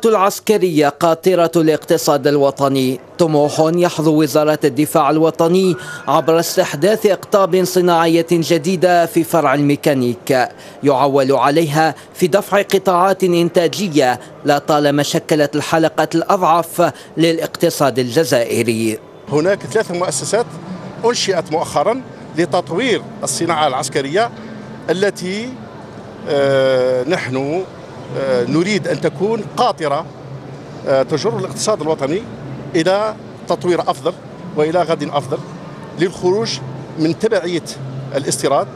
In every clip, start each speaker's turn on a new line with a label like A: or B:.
A: العسكرية قاطرة الاقتصاد الوطني، طموح يحظو وزارة الدفاع الوطني عبر استحداث أقطاب صناعية جديدة في فرع الميكانيك يعول عليها في دفع قطاعات إنتاجية لا طالما شكلت الحلقة الأضعف للاقتصاد الجزائري.
B: هناك 3 مؤسسات أنشئت مؤخرا لتطوير الصناعة العسكرية التي نحن نريد أن تكون قاطرة تجر الاقتصاد الوطني إلى تطوير أفضل وإلى غد أفضل للخروج من تبعية الاستيراد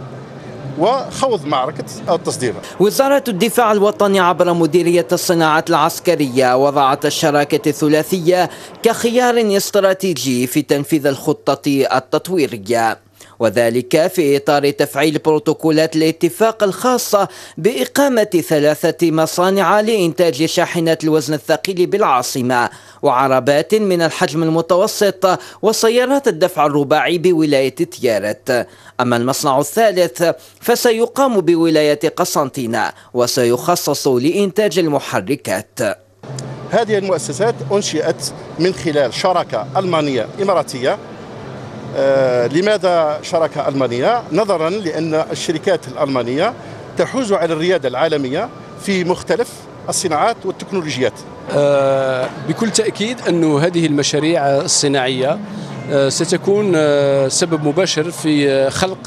B: وخوض معركة التصدير.
A: وزارة الدفاع الوطني عبر مديرية الصناعات العسكرية وضعت الشراكة الثلاثية كخيار استراتيجي في تنفيذ الخطة التطويرية، وذلك في إطار تفعيل بروتوكولات الاتفاق الخاصة بإقامة 3 مصانع لإنتاج شاحنات الوزن الثقيل بالعاصمة وعربات من الحجم المتوسط وسيارات الدفع الرباعي بولاية تيارت. أما المصنع الثالث فسيقام بولاية قسنطينة وسيخصص لإنتاج المحركات.
B: هذه المؤسسات أنشئت من خلال شراكة ألمانية إماراتية. لماذا شراكة ألمانية؟ نظرا لأن الشركات الألمانية تحوز على الريادة العالمية في مختلف الصناعات والتكنولوجيات.
C: بكل تأكيد أن هذه المشاريع الصناعية ستكون سبب مباشر في خلق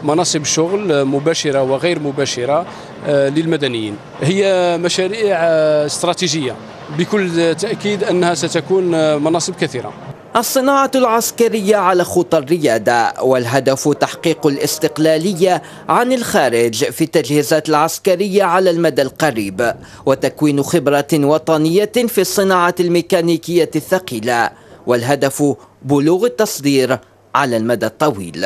C: مناصب شغل مباشرة وغير مباشرة للمدنيين. هي مشاريع استراتيجية بكل تأكيد أنها ستكون مناصب كثيرة.
A: الصناعة العسكرية على خطى الريادة، والهدف تحقيق الاستقلالية عن الخارج في التجهيزات العسكرية على المدى القريب، وتكوين خبرة وطنية في الصناعة الميكانيكية الثقيلة، والهدف بلوغ التصدير على المدى الطويل.